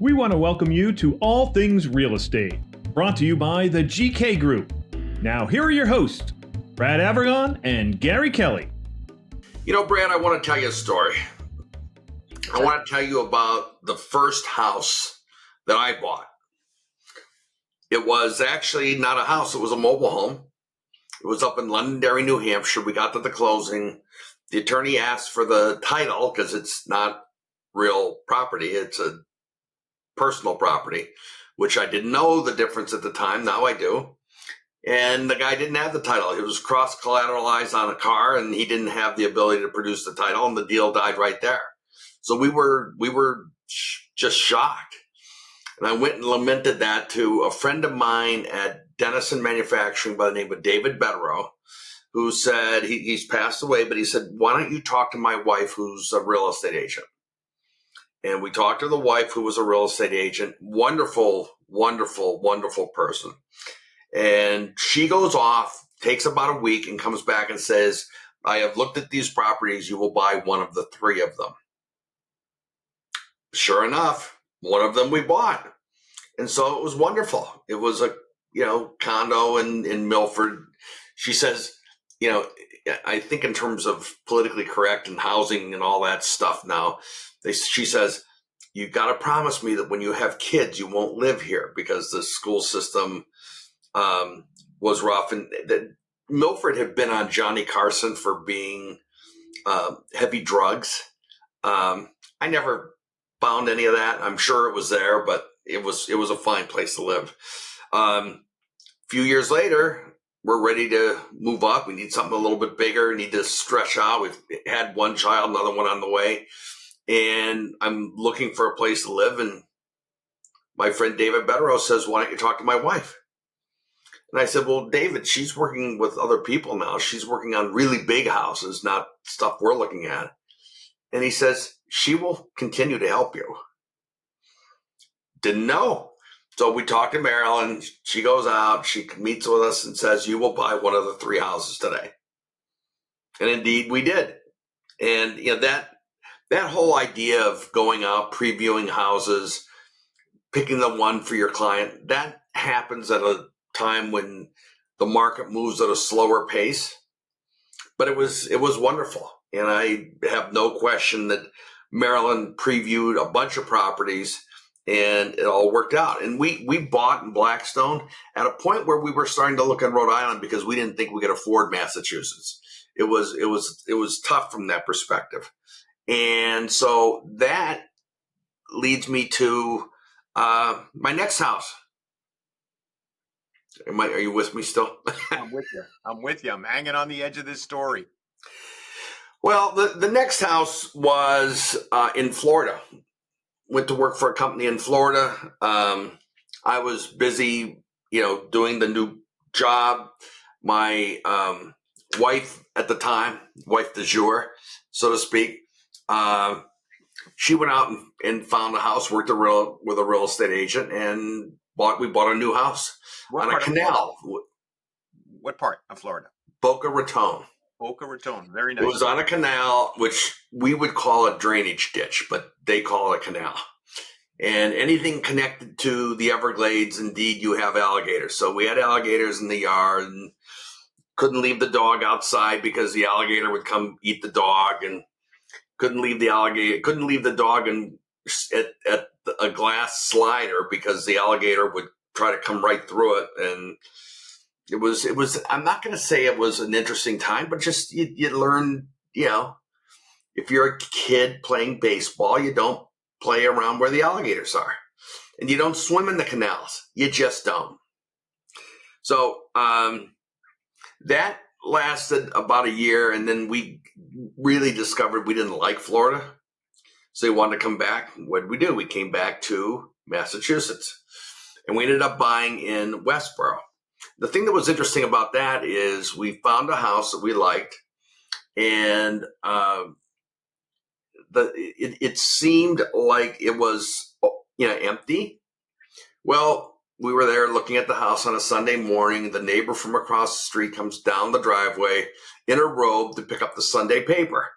We want to welcome you to All Things Real Estate, brought to you by the GK Group. Now, here are your hosts, Brad Avergon and Gary Kelly. You know, Brad, I want to tell you a story. I want to tell you about the first house that I bought. It was actually not a house, it was a mobile home. It was up in Londonderry, New Hampshire. We got to the closing. The attorney asked for the title because it's not real property. It's a personal property, which I didn't know the difference at the time. Now I do. And the guy didn't have the title. It was cross-collateralized on a car, and he didn't have the ability to produce the title, and the deal died right there. So we were just shocked. And I went and lamented that to a friend of mine at Dennison Manufacturing by the name of David Betterow, who said, he's passed away, but he said, why don't you talk to my wife, who's a real estate agent? And we talked to the wife, who was a real estate agent. Wonderful, wonderful, wonderful person. And she goes off, takes about a week, and comes back and says, I have looked at these properties. You will buy one of the three of them. Sure enough, one of them we bought. And so it was wonderful. It was a, condo in Milford. She says, I think in terms of politically correct and housing and all that stuff now, she says, you got to promise me that when you have kids, you won't live here, because the school system was rough. And that Milford had been on Johnny Carson for being heavy drugs. I never found any of that. I'm sure it was there, but it was a fine place to live. A few years later, we're ready to move up. We need something a little bit bigger. Need to stretch out. We've had one child, another one on the way. And I'm looking for a place to live. And my friend David Betterow says, why don't you talk to my wife? And I said, well, David, she's working with other people now. She's working on really big houses, not stuff we're looking at. And he says, she will continue to help you. Didn't know. So we talked to Marilyn. She goes out, she meets with us and says, you will buy one of the three houses today. And indeed we did. And that whole idea of going out, previewing houses, picking the one for your client, that happens at a time when the market moves at a slower pace. But it was wonderful. And I have no question that Marilyn previewed a bunch of properties, and it all worked out. And we bought in Blackstone at a point where we were starting to look in Rhode Island because we didn't think we could afford Massachusetts. It was tough from that perspective. And so that leads me to my next house. Are you with me still? I'm with you. I'm hanging on the edge of this story. Well, the next house was in Florida. Went to work for a company in Florida. I was busy, doing the new job. My wife at the time, wife de jour, so to speak, she went out and found a house, worked with a real estate agent, and we bought a new house on a canal. What part of Florida? Boca Raton. Boca Raton, very nice. It was on a canal, which we would call a drainage ditch, but they call it a canal. And anything connected to the Everglades, indeed, you have alligators. So we had alligators in the yard, and couldn't leave the dog outside because the alligator would come eat the dog, and couldn't leave the dog at a glass slider because the alligator would try to come right through it. And it was, I'm not going to say it was an interesting time, but just you learn, if you're a kid playing baseball, you don't play around where the alligators are, and you don't swim in the canals. You just don't. So that lasted about a year, and then we really discovered we didn't like Florida. So we wanted to come back. What did we do? We came back to Massachusetts, and we ended up buying in Westboro. The thing that was interesting about that is we found a house that we liked, and it seemed like it was empty. Well, we were there looking at the house on a Sunday morning. The neighbor from across the street comes down the driveway in a robe to pick up the Sunday paper.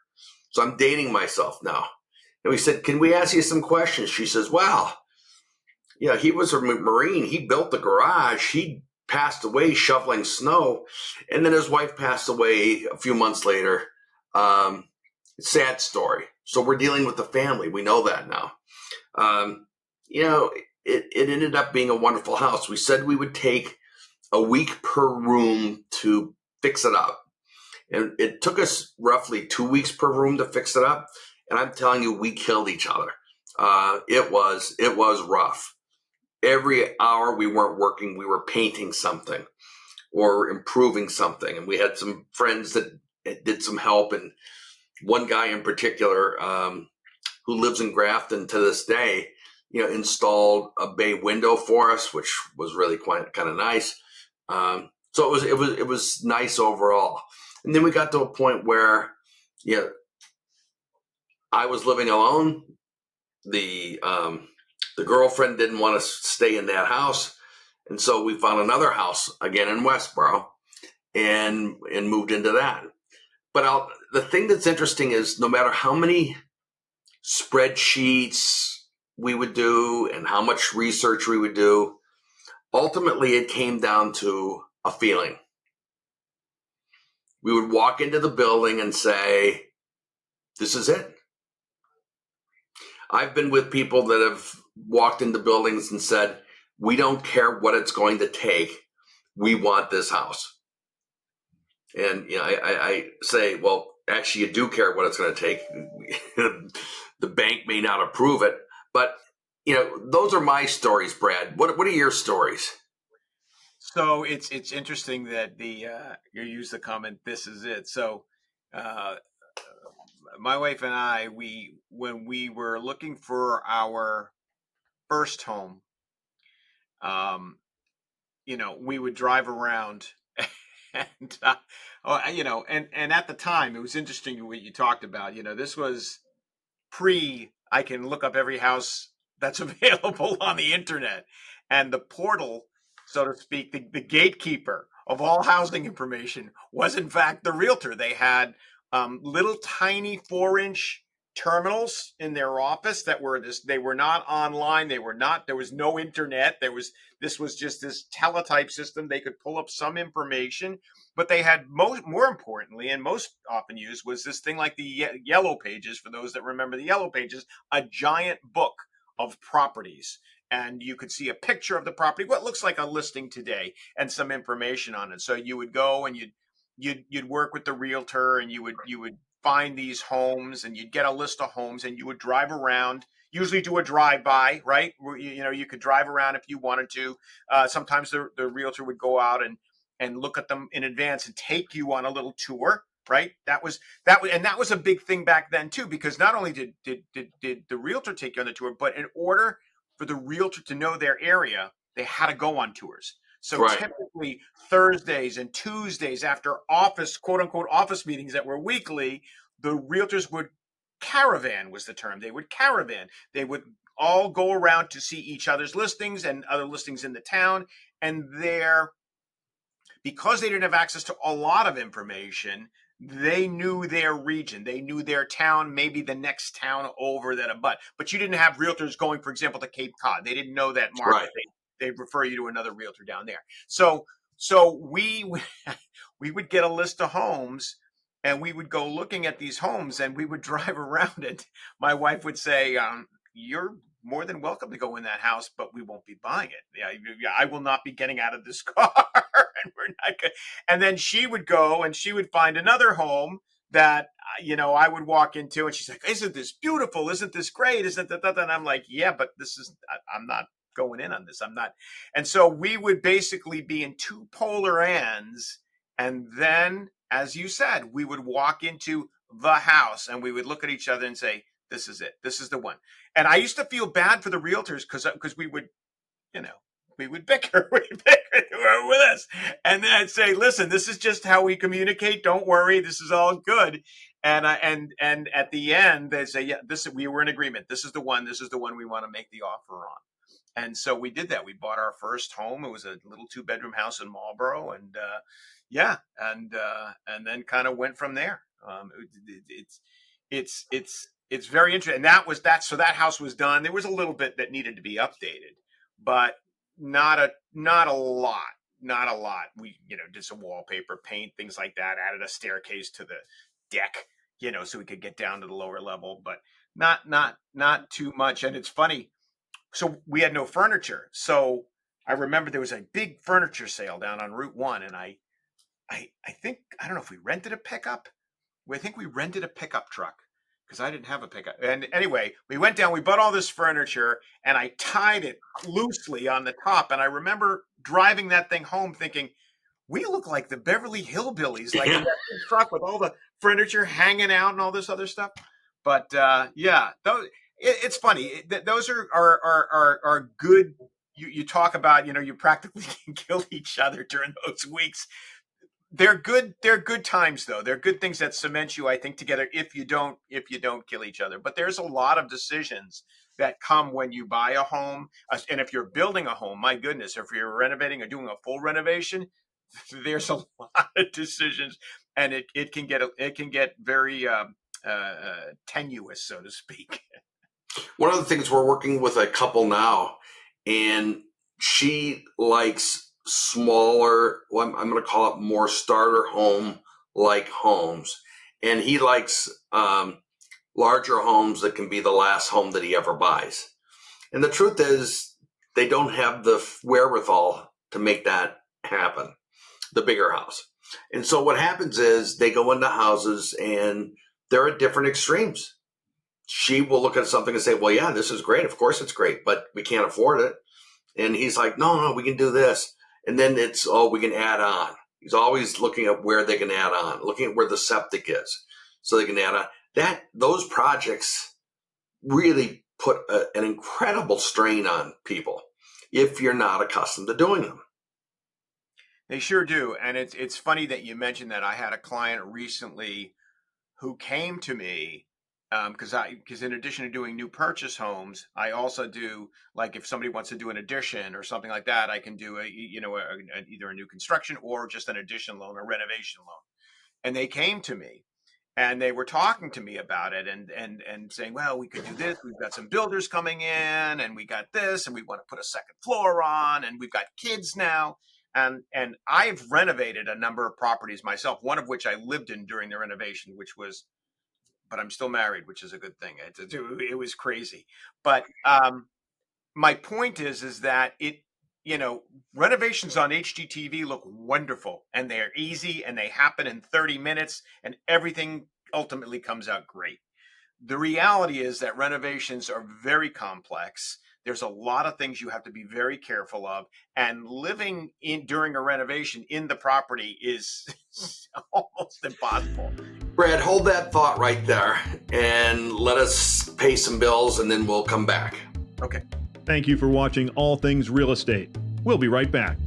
So I'm dating myself now. And we said, can we ask you some questions? She says, well, Yeah, he was a Marine. He built the garage. He passed away shoveling snow, and then his wife passed away a few months later. Um, Sad story. So we're dealing with the family. We know that now. Um, you know, it ended up being a wonderful house. We said we would take a week per room to fix it up. And it took us roughly 2 weeks per room to fix it up. And I'm telling you, we killed each other. It was rough. Every hour we weren't working, we were painting something or improving something. And we had some friends that did some help. And one guy in particular, who lives in Grafton to this day, installed a bay window for us, which was really quite kind of nice. So it was nice overall. And then we got to a point where, I was living alone. The girlfriend didn't want to stay in that house, and so we found another house again in Westboro, and moved into that. But the thing that's interesting is no matter how many spreadsheets we would do and how much research we would do, ultimately it came down to a feeling. We would walk into the building and say, this is it. I've been with people that have walked into buildings and said, we don't care what it's going to take. We want this house. And I say, well, actually, you do care what it's going to take. The bank may not approve it, but those are my stories, Brad. What are your stories? So it's interesting that you use the comment, "This is it." So uh, my wife and I, when we were looking for our first home, um, we would drive around, and and at the time, it was interesting what you talked about. This was pre. I can look up every house that's available on the internet, and the portal, so to speak, the gatekeeper of all housing information was in fact the realtor. They had little tiny 4-inch terminals in their office that were this. They were not online. They were not. There was no internet. This was just this teletype system. They could pull up some information, but they had more importantly, and most often used, was this thing like the Yellow Pages. For those that remember the Yellow Pages, a giant book of properties, and you could see a picture of the property, what looks like a listing today, and some information on it. So you would go and you'd work with the realtor, and you would find these homes, and you'd get a list of homes, and you would drive around, usually do a drive-by, right? You could drive around if you wanted to. Sometimes the realtor would go out and look at them in advance and take you on a little tour, right? That was a big thing back then too, because not only did the realtor take you on the tour, but in order for the realtor to know their area, they had to go on tours. So Right. typically Thursdays and Tuesdays, after office, quote unquote, office meetings that were weekly, the realtors would caravan, was the term. They would caravan. They would all go around to see each other's listings and other listings in the town. And because they didn't have access to a lot of information, they knew their region, they knew their town, maybe the next town over that abut. But you didn't have realtors going, for example, to Cape Cod. They didn't know that market. Right. They'd refer you to another realtor down there. So we we would get a list of homes, and we would go looking at these homes, and we would drive around it. My wife would say, "You're more than welcome to go in that house, but we won't be buying it. Yeah, I will not be getting out of this car." And we're not good. And then she would go and she would find another home that I would walk into, and she's like, "Isn't this beautiful? Isn't this great? Isn't that?" And I'm like, "Yeah, but I'm not going in on this. I'm not." And so we would basically be in two polar ends, and then, as you said, we would walk into the house, and we would look at each other and say, "This is it. This is the one." And I used to feel bad for the realtors because we would, you know, we would bicker, we'd bicker with us, and then I'd say, "Listen, this is just how we communicate. Don't worry, this is all good." And at the end, they say, "Yeah, we were in agreement. This is the one. This is the one we want to make the offer on." And so we did that. We bought our first home. It was a little 2-bedroom house in Marlboro, and yeah, and then kind of went from there. It's very interesting. And that was that. So that house was done. There was a little bit that needed to be updated, but not a lot. We, did some wallpaper, paint, things like that, added a staircase to the deck, so we could get down to the lower level, but not too much. And it's funny. So we had no furniture. So I remember there was a big furniture sale down on Route 1, and I think, I don't know if we rented a pickup. I think we rented a pickup truck because I didn't have a pickup. And anyway, we went down, we bought all this furniture, and I tied it loosely on the top. And I remember driving that thing home thinking, we look like the Beverly Hillbillies, like in that big truck with all the furniture hanging out and all this other stuff. But yeah, it's funny. Those are good. You talk about, you practically killed each other during those weeks. They're good times, though. They're good things that cement you, I think, together if you don't kill each other. But there's a lot of decisions that come when you buy a home. And if you're building a home, my goodness, if you're renovating or doing a full renovation, there's a lot of decisions, and it can get very tenuous, so to speak. One of the things, we're working with a couple now, and she likes smaller, well, I'm going to call it more starter home like homes. And he likes larger homes that can be the last home that he ever buys. And the truth is, they don't have the wherewithal to make that happen, the bigger house. And so what happens is they go into houses and they're at different extremes. She will look at something and say, well, yeah, this is great. Of course it's great, but we can't afford it. And he's like, no, we can do this. And then it's, we can add on. He's always looking at where they can add on, looking at where the septic is so they can add on. Those projects really put an incredible strain on people if you're not accustomed to doing them. They sure do. And it's funny that you mentioned that. I had a client recently who came to me because in addition to doing new purchase homes, I also do, like, if somebody wants to do an addition or something like that, I can do either a new construction or just an addition loan or renovation loan. And they came to me and they were talking to me about it and saying, well, we could do this. We've got some builders coming in and we got this and we want to put a second floor on and we've got kids now. And I've renovated a number of properties myself, one of which I lived in during the renovation, but I'm still married, which is a good thing. It was crazy. But my point is that renovations on HGTV look wonderful and they're easy and they happen in 30 minutes and everything ultimately comes out great. The reality is that renovations are very complex. There's a lot of things you have to be very careful of, and living during a renovation in the property is almost impossible. Brad, hold that thought right there and let us pay some bills and then we'll come back. Okay. Thank you for watching All Things Real Estate. We'll be right back.